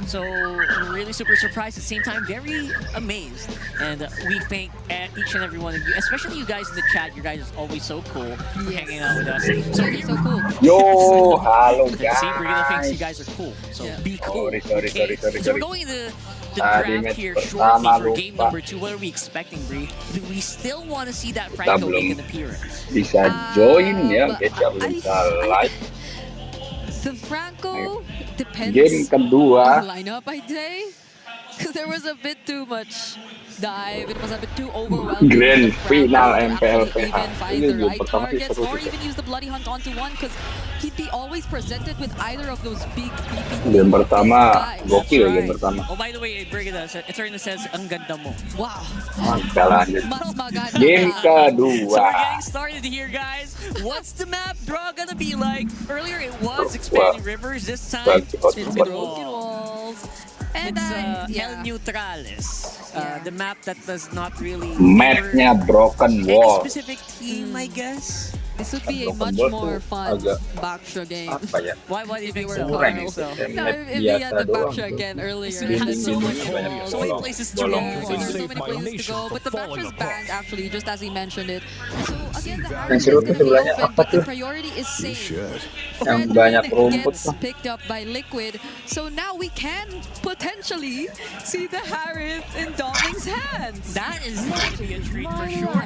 So really super surprised, at the same time very amazed. And we thank each and every one of you, especially you guys in the chat. You guys are always so cool for hanging out with us. So you're so cool. Yo, halo guys. See, we're gonna think you guys are cool. So be cool. Sorry. So we're going to the draft here shortly for game number 2. What are we expecting, Bree? Do we still want to see that Franco make an appearance? Bisa join ya, kita belum bisa live. The Franco depends Game kedua. on the lineup, I'd say. Because there was a bit too much dive, it was a bit too overwhelming. Grand final MPLPH. MPLPH. Even find the right targets or even use the Bloody Hunt onto one, because he'd be always presented with either of those big Game pertama, gokil game pertama. Oh, by the way, Brigada, Eterna says, ang ganda mo. Wow. Lanjut. Game kedua. So we're getting started here, guys. What's the map draw gonna be like? Earlier it was expanding rivers. This time it's broken walls. And it's Hell Neutralis. The map that does not really Mapnya broken wall. any specific team, I guess. This would be a much more fun Baksha game. Apa ya? Why do you think so? No, if we had the Baksha again earlier, it had so many walls, so many places to go. so many places to go. But the Baksha's banned actually, just as he mentioned it. So again, the Yang Harris is seru going tuh to be sebelahnya open, apa but the tuh? priority is safe. Yang Fred banyak rumput gets tuh. picked up by Liquid, so now we can potentially see the Harris in Doming's hands. That is actually a treat for sure.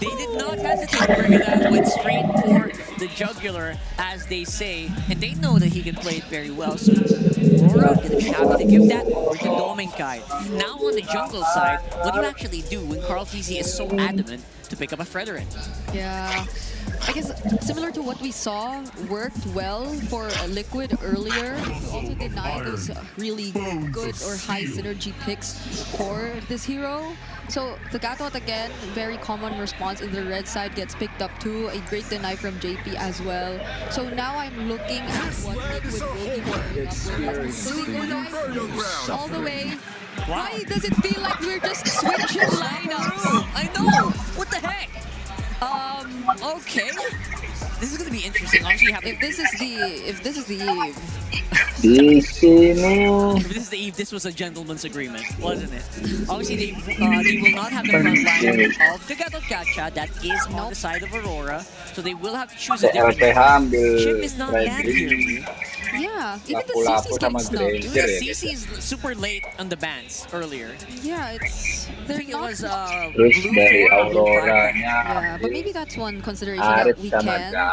They did not hesitate to bring it out, went straight for the jugular, as they say, and they know that he can play it very well. So Aurora going to be happy to give that over to Dominkai. Now on the jungle side, what do you actually do when Carl TC is so adamant to pick up a Frederick? Yeah, I guess similar to what we saw worked well for Liquid earlier. To also deny those really good or high synergy picks for this hero. So the Gatot again, very common response in the red side, gets picked up too. A great deny from JP as well. So now I'm looking at what Liquid will be picking up with. All the way. Why does it feel like we're just switching lineups? I know! What the heck? Okay. This is gonna be interesting. Obviously, you have if this is the Eve. Di sini. If this is the Eve, this was a gentleman's agreement, wasn't it? Obviously, they will not have the front line of the Gatot Gacha that is on the side of Aurora, so they will have to choose a different one. Chip is not bad here. Yeah, even the CC's getting snubbed. The CC is super late on the bans earlier. Yeah, they're not. It was Terus dari Aurora-nya. Yeah, but maybe that's one consideration that we can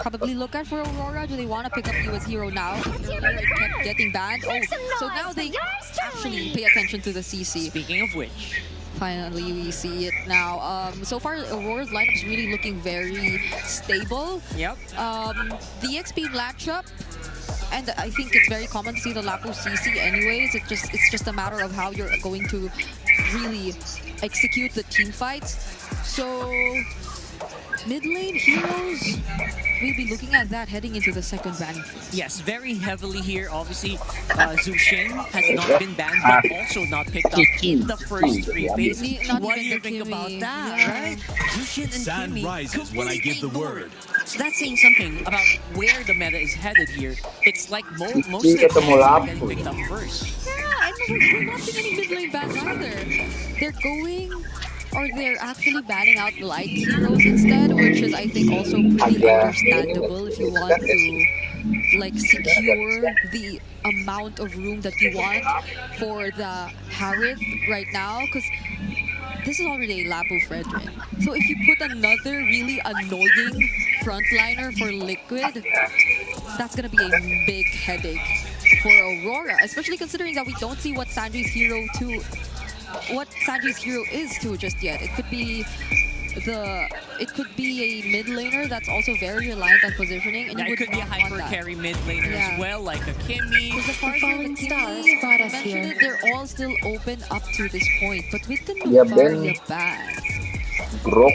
probably look at for Aurora. Do they want to pick up you as hero now? It kept getting banned. Oh, so now they actually pay attention to the CC. Speaking of which, finally we see it now. So far, Aurora's lineup is really looking very stable. Yep. The XP matchup. And I think it's very common to see the Lapu CC anyways. It's just a matter of how you're going to really execute the team fights. So mid lane heroes, we'll be looking at that heading into the second banning phase. Yes, very heavily here. Obviously, Zushin has not been banned, but also not picked up in the first 3 phases. What do you think about that, right? Zushin and Sand rises when I give the word. So that's saying something about where the meta is headed here. It's like most of the ketemu players are Lapu. getting picked up first. Yeah, and we're not seeing any mid lane bans either. They're going, or they're actually banning out light heroes instead, which is I think also pretty understandable if you want to like secure the amount of room that you want for the Harith right now, because this is already a Lapu Fredrin. So if you put another really annoying frontliner for Liquid, that's gonna be a big headache for Aurora, especially considering that we don't see what Sanji's hero is too just yet. It could be a mid laner that's also very reliant on positioning, and Yeah, it could be a hyper carry mid laner as well, like a Kimmy. Because as far as the Kimmy mentioned it, they're all still open up to this point, but with the Nuvaria ban, Grok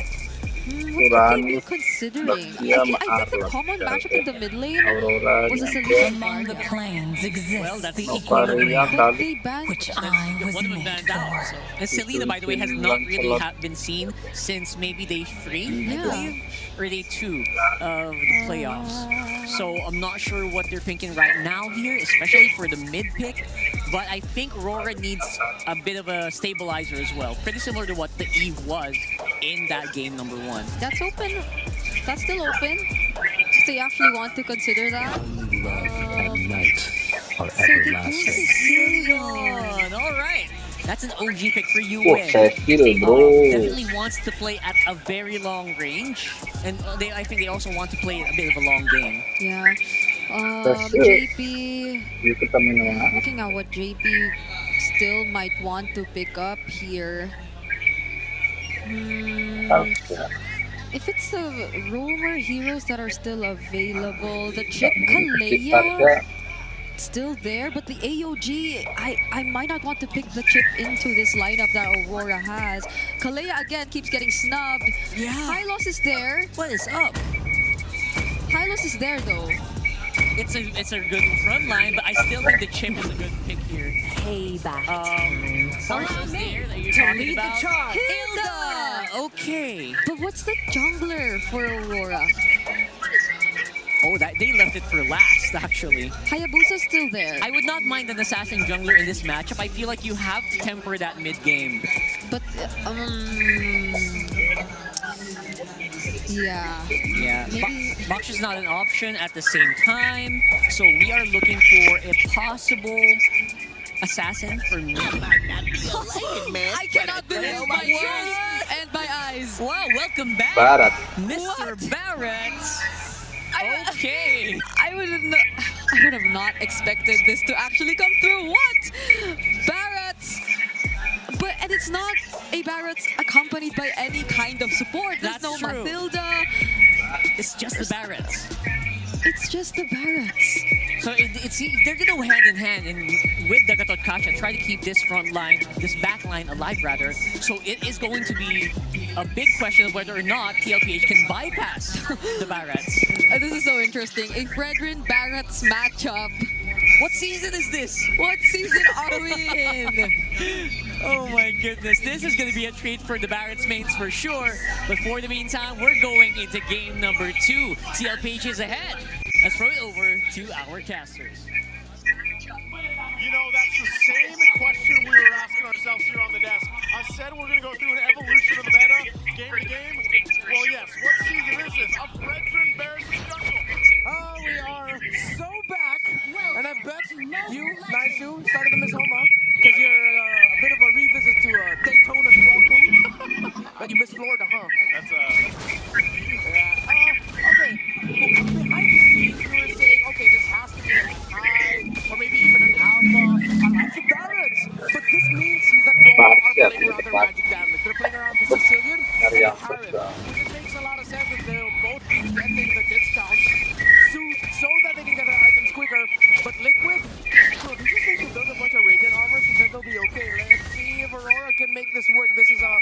What could they be Uranus considering? Bakia I think the Maarlon. common matchup in the mid lane Aurora was a Gante solution. Among the plans exists Well, that's the Novaria equilibrium, But kali. they banned. which That's I was one of them made banned out. for. And Selena, by the way, has not really been seen since maybe day 3, I Yeah. believe, or day 2 of the playoffs. So I'm not sure what they're thinking right now here, especially for the mid pick. But I think Aurora needs a bit of a stabilizer as well. Pretty similar to what the Eve was in that game number 1. That's open. That's still open. If they actually want to consider that. Only love and night are So they're going everlasting. Sicilian. All right. That's an OG pick for you, Oh, Win. Cecil, bro. Definitely wants to play at a very long range. And I think they also want to play a bit of a long game. Yeah. That's it. JP. Dito kami naman. Looking at what JP still might want to pick up here. If it's the roamer heroes that are still available, the chip Kalea still there, but the AOG, I might not want to pick the chip into this lineup that Aurora has. Kalea again keeps getting snubbed. Yeah. Hylos is there. What is up? Hylos is there though. It's a good front line, but I still think the chip is a good pick here. Payback. Sarso's there that you're to talking lead the about. charge. Hilda! Okay. But what's the jungler for Aurora? Oh, they left it for last, actually. Hayabusa's still there. I would not mind an assassin jungler in this matchup. I feel like you have to temper that mid game. But yeah. Yeah, Maybe- Box is not an option at the same time, so we are looking for a possible assassin for me. I cannot believe my ears and my eyes. Wow, welcome back, Barat. Mr. Barrett. Okay. I would have not expected this to actually come through. What? Barrett. And it's not a Barrett accompanied by any kind of support. There's That's no true. Mathilda. It's just the Barretts. It's just the Barretts. So they're gonna go hand in hand, and with Dagatot Kasha, try to keep this front line, this back line alive rather. So it is going to be a big question of whether or not TLPH can bypass the Barretts. This is so interesting. A Fredrin Barrett's matchup. What season is this? What season are we in? Oh my goodness, this is gonna be a treat for the Barretts mains for sure. But for the meantime, we're going into game number 2. TLPH is ahead. Let's throw it over to our casters. You know, that's the same question we were asking ourselves here on the desk. I said we're going to go through an evolution of the meta, game to game. Well, yes, what season is this? A Fredrin Bears jungle. We are so back, and I bet you, Naisu, started to miss Homa, because you're a bit of a revisit to Daytona's welcome. But you missed Florida, huh? That's Okay. Well, behind the scenes, we were saying, okay, this has to be a high, or maybe even an alpha. I like the Barretts, but this means that Raw are playing around their magic damage. They're playing around the Sicilian and the Harriet. Which it makes a lot of sense that they'll both be getting the discounts so that they can get their items quicker. But Liquid, so they just need to build a bunch of Radiant armors and then they'll be okay. Let's see if Aurora can make this work. This is a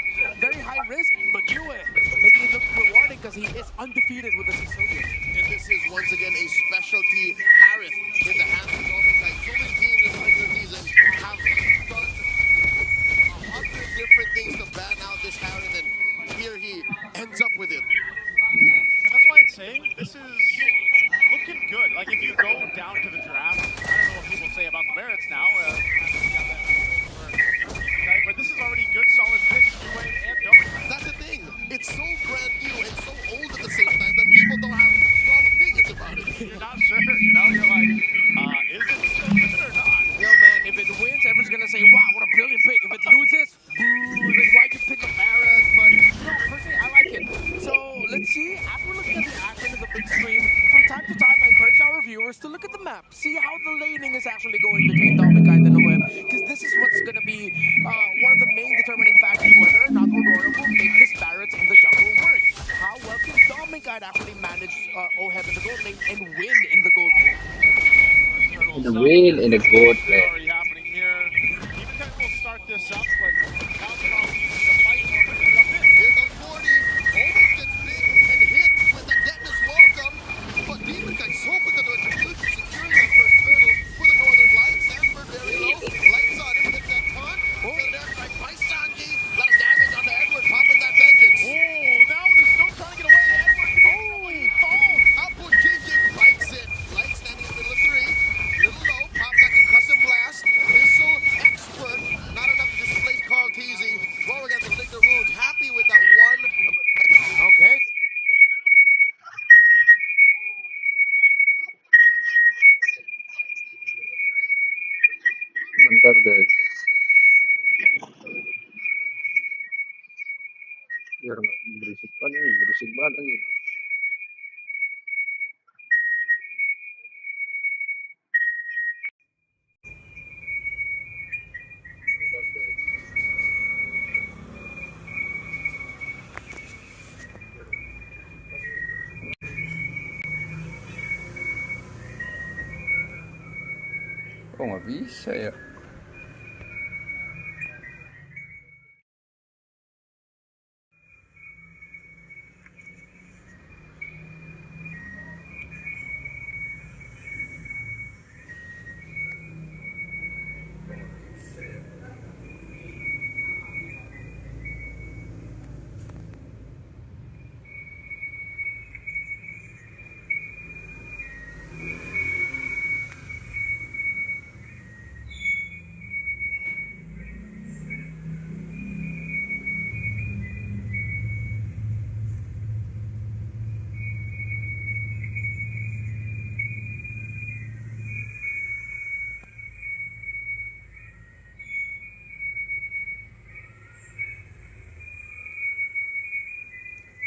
very high risk, but do it. Making it look rewarding because he is undefeated with the Sicilian. And this is once again a specialty Harith in the hands of Dolphins. Like so many teams in the regular season have done 100 different things to ban out this Harith, and here he ends up with it. And that's why it's saying this is looking good. Like if you go down to the draft, I don't know what people say about the Barretts now. But this is already good, solid picks, UA and Dominant. That's the thing. It's so brand new and so old at the same time that people don't have strong opinions about it. You're not sure, you know? You're like, is it still good or not? Yo, man, if it wins, everyone's gonna say, wow, what a brilliant pick. If it loses, boo, why'd you pick the Barretts? But, no, personally, I like it. So, let's see, after we're looking at the action of the big screen, from time to time, I encourage our viewers to look at the map, see how the laning is actually going between Dominicide and Noeb, because this is what's gonna be one of the main determining factors whether or not Aurora will make this Barretts in the jungle work. How well can Dominicide actually manage Oheb in the gold lane and win in the gold lane? In the win, in the gold lane. Already happening here. Even will start this up, but now it's probably the fight over to jump in. Here goes Buat. Biar nggak berisik banget ini. Kok nggak bisa ya?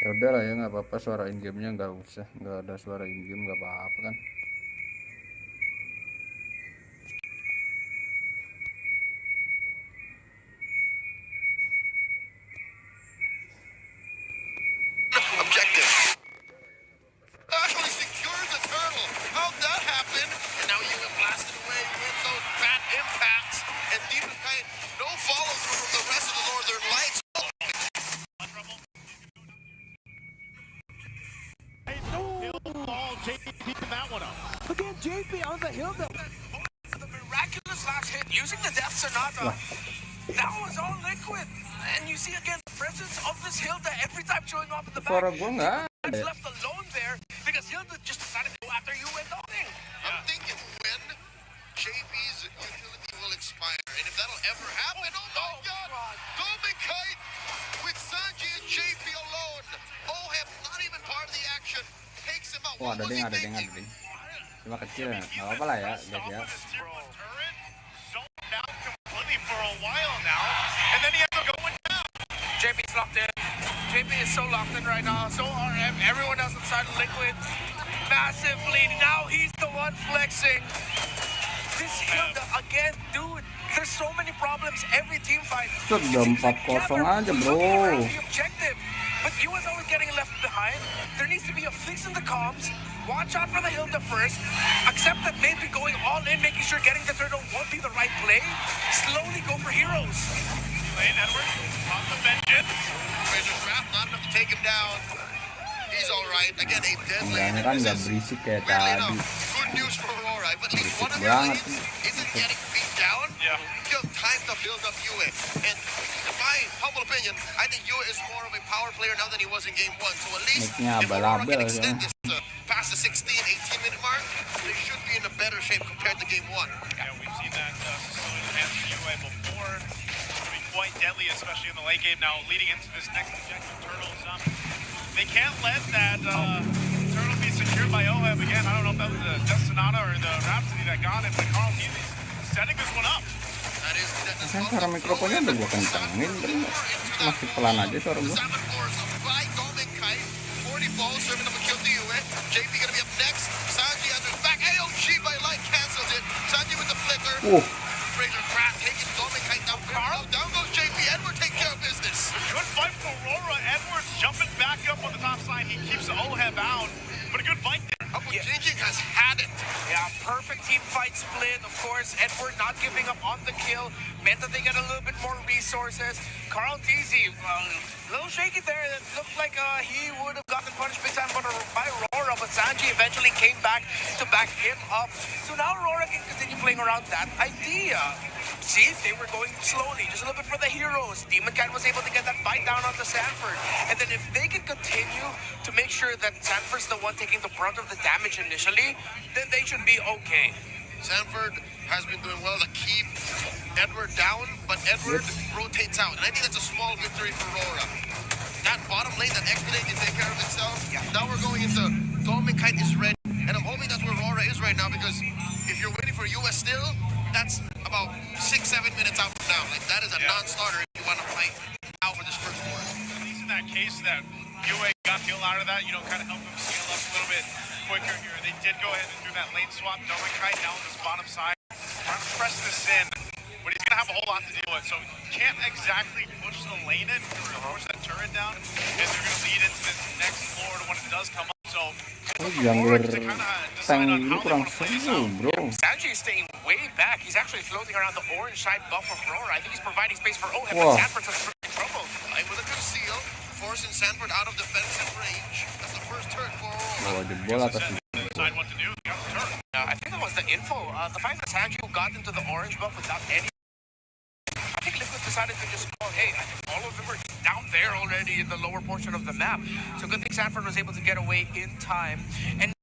Ya udah lah ya, nggak apa-apa, suara in game-nya nggak usah, nggak ada suara in game nggak apa-apa kan. Objective. Actually secures the turtle. How'd that happen? And now you have blasted away with those fat impacts. And Demon Kite, no follow through from the rest of the Northern Lights. Picking that one up. Again, JP on the hill. The miraculous last hit using the Death Sonata. That was all liquid. And you see again the presence of this Hilda every time showing off in the back. Suara gua nggak ada. It's left alone there because Hilda just decided to go after you and nothing. I'm thinking when JP's utility will expire. And if that'll ever happen, oh my god! Golden Kite with Sanji and JP alone. Oh, have not even part of the action. Takes him out. Oh, ada ding. Cuma kecil ya, nggak apa-apa lah ya guys ya. JP's locked in. JP is so locked in right now. So RM. Everyone else inside Liquid. Massive lead. Now he's the one flexing. This Hilda again, dude. There's so many problems every team fight. Sudah 4-0 aja bro. The objective. But he was always getting left behind. There needs to be a fix in the comms. Watch out for the Hilda first. Accept that maybe going all in, making sure getting the turtle won't be the right play. Slowly go for heroes. Lane Edward on the vengeance. Razor's Wrath not enough to take him down. He's all right. Again, a deadly. Enggaknya kan nggak berisik kayak tadi. Good news for Aurora. But at least one of Berisik their banget. lanes isn't getting beat down. Yeah. You have time to build up Yue. And in my humble opinion, I think Yue is more of a power player now than he was in game 1. So at least if Aurora can extend this past the 16, 18-minute mark, they should be in a better shape compared to game 1. Yeah, we've seen that hands to Yue before. Quite deadly, especially in the late game now, leading into this next objective, Turtles. They can't let that Turtle be secured by Oheb again. I don't know if that was the Death Sonata or the Rhapsody that got it, but Carl Healy's setting this one up. Kan suara mikrofonnya udah gua kencangin, masih pelan aja suara gua. Razor's Wrath taking Golden Kite down. Carl, down goes JP. Edward take care of business. Good fight for Aurora. Edwards jumping back up on the top side. He keeps Oheb out, but a good fight there. Jinjing has had it. Yeah, perfect team fight split. Of course, Edward not giving up on the kill meant that they get a little bit more resources. Carl Teasy, a little shaky there. It looked like he would have gotten punished big time by Aurora, but Sanji eventually came back to back him up. So now Aurora can continue playing around that idea. See, they were going slowly, just a little bit for the heroes. Demon Cat was able to get that fight down onto Sanford. And then if they can continue to make sure that Sanford's the one taking the brunt of the damage initially, then they should be okay. Sanford has been doing well to keep Edward down, but Edward rotates out. And I think that's a small victory for Aurora. That bottom lane, that expedite can take care of itself. Yeah. Now we're going into Golden Kite is ready. And I'm hoping that's where Aurora is right now, because if you're waiting for US still, that's about 6-7 minutes out from now. Like, that is a non-starter if you want to fight out for this first quarter. At least in that that case that UA got kill out of that, you know, kind of help them scale up a little bit quicker here. They did go ahead and do that lane swap. Dominkite down this bottom side, trying to press this in, but he's going to have a whole lot to deal with. So can't exactly push the lane in or push that turret down, and they're going to lead into this next floor when it does come up. So Jungler tank ini kurang seru, bro. Sanji is staying way back. He's actually floating around the orange side buff of Aurora. I think he's providing space for Oheb, Wow. but Sanford's in trouble. Right, with a good seal, forcing Sanford out of defensive range. That's the first turn for Oh, Aurora. jebol atas. Decide what to do. Got the turret. I think that was the info. The fact that Sanji got into the orange buff without any... I think Liquid decided to just go, hey, I think all of them are down there already in the lower portion of the map. So good thing Sanford was able to get away in time. And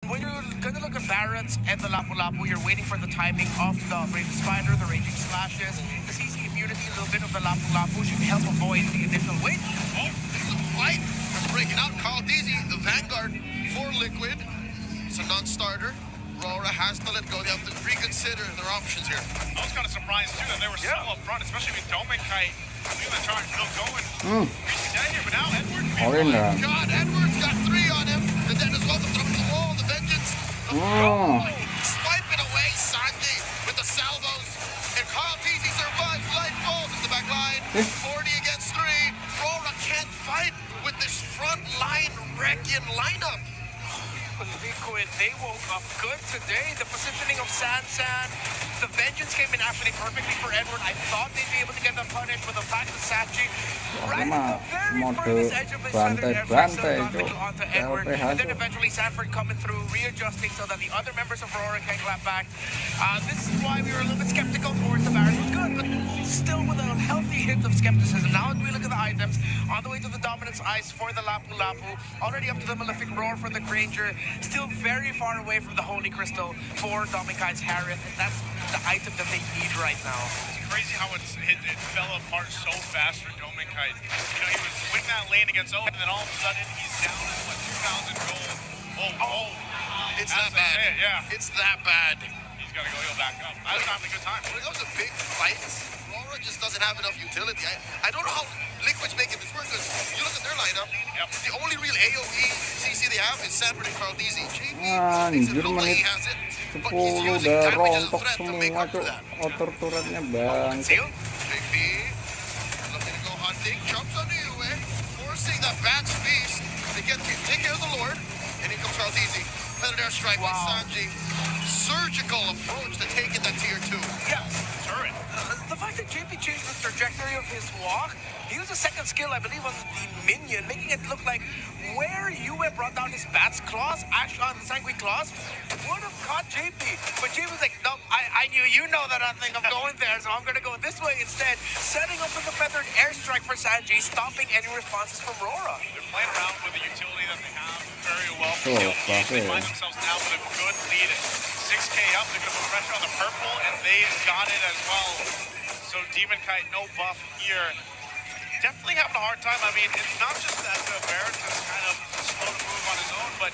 when you're going to look at Barrett's and the Lapu Lapu, you're waiting for the timing of the Brave Spider, the Raging Slashes, the CC immunity, a little bit of the Lapu Lapu should help avoid the initial wait. Oh, this is a fight. That's breaking out. Carl Deasy, the Vanguard for Liquid. It's a non-starter. Aurora has to let go. They have to reconsider their options here. I was kind of surprised too that they were so up front, especially with Dominkite. Leaving the charge still going. He's dead here, but now Edward can be Orin fine. dah. God, Edwards got 3 on him. The dead as well. The throw to the wall. The vengeance. Swipe it away. Sanji with the salvos. And Carl Deasy survives. Light falls in the back line. 40 against 3. Aurora can't fight with this front line wrecking lineup. Liquid, they woke up good today. The positioning of Sansan, the vengeance came in actually perfectly for Edward. I thought they'd be able to get them punished, but the fact that Sachi right at the very furthest edge of his feathered airstrike still got the kill onto Edward, and then eventually Sanford coming through, readjusting so that the other members of Aurora can clap back. This is why we were a little bit skeptical towards the Barrett. It was good, but still with a healthy hint of skepticism. Now as we look at the items, on the way to the Dominance Ice for the Lapu Lapu, already up to the Malefic Roar for the Granger, still very far away from the Holy Crystal for Dominkite's Harith, and that's the item that they need right now. It's crazy how it fell apart so fast for Dominkite. You know, he was winning that lane against Owen, and then all of a sudden he's down at what, 2,000 gold. Oh. It's that bad. Yeah. It's that bad. He's got to go heal back up. I was having a good time. When it comes to big fights, Aurora just doesn't have enough utility. I don't know how Liquid's making this work, because you look at their lineup, the only real AoE CC they have is Sanford and Carl Deasy. Anjir, menit 10 udah rontok semua tuh outer turretnya bang. Big B looking to go hunting, jumps onto you, forcing that Bat's Beast to take care of the Lord, and here comes Carl Deasy. Feathered airstrike by Sanji. Surgical approach to taking that tier 2. Yeah, turret. The fact that JP changed the trajectory of his walk, he used a second skill, I believe, on the minion, making it look like where Yue brought down his Bat's Claws, on the Sanguine Claws, would have caught JP. But JP was like, nope, I knew you know that I think I'm going there, so I'm going to go this way instead, setting up with a feathered airstrike for Sanji, stopping any responses from Aurora. They're playing around with the utility that they have very well. They find themselves now with a good lead. 6K up, they're going to put pressure on the purple, and they got it as well. So Demonkite, no buff here. Definitely having a hard time. I mean, it's not just that Barrett is kind of slow to move on his own, but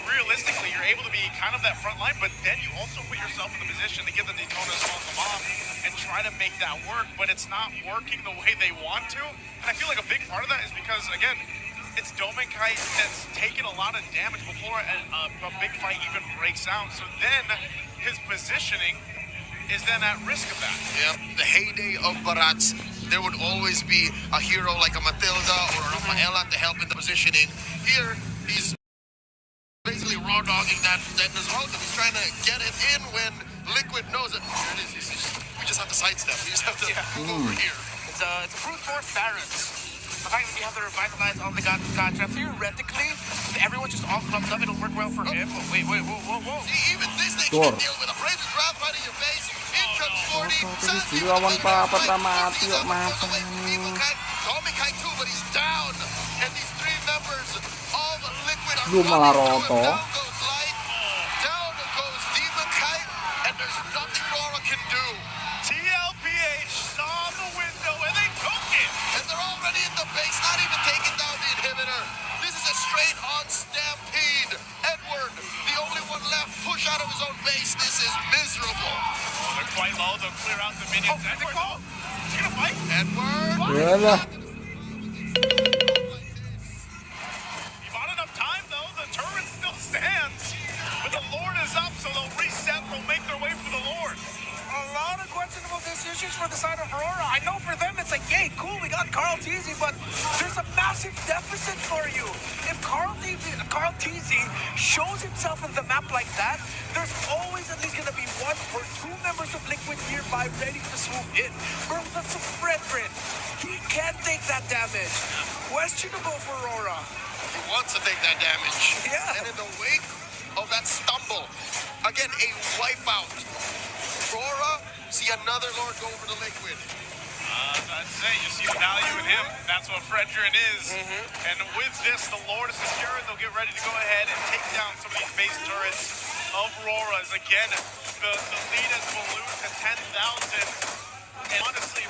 realistically, you're able to be kind of that front line, but then you also put yourself in the position to get the Daytona's on them off and try to make that work, but it's not working the way they want to. And I feel like a big part of that is because, again, it's Dominkite that's taken a lot of damage before a big fight even breaks out. So then his positioning is then at risk of that. Yep, the heyday of Barats, there would always be a hero like a Matilda or a Rafaela to help in the positioning. Here, he's basically raw dogging that Nuzlocke. He's trying to get it in when Liquid knows it. Here it is. We just have to sidestep. We just have to move over here. It's a brute force Barrett. The fact that you have to revitalize on the gotcha, theoretically, if everyone's just all clumped up, it'll work well for him. But wait, whoa. See, even this they can't deal with. A Raven's Wrath right in your face. In comes 40. Lawan papa mati kok mati. Dominkite too, but he's down. And these 3 members of Liquid are Lu malah roto. Down goes Light. Down goes Demonkite. And there's nothing Aurora can do. TLPH saw the window and they took it. And they're already in the base, not even taking down the inhibitor. This is a straight-on stampede. Edward, the only one left, push out of his own base. This is miserable. Oh, they're quite low. They'll clear out the minions. Oh, Edward, He's gonna fight. Edward. Yalah. got Carl Teasy, but there's a massive deficit for you. If Carl Teasy shows himself in the map like that, there's always at least going to be 1 or 2 members of Liquid nearby ready to swoop in. Bro, that's a Fredrin. He can't take that damage. Questionable for Aurora. He wants to take that damage. Yeah. And in the wake of that stumble, again, a wipeout. Aurora, see another Lord go for the Liquid. I'd say you see the value in him. That's what Fredrin is. And with this, the Lord is secure, and they'll get ready to go ahead and take down some of these base turrets of Aurora's. Again, the lead has ballooned to 10,000. And honestly,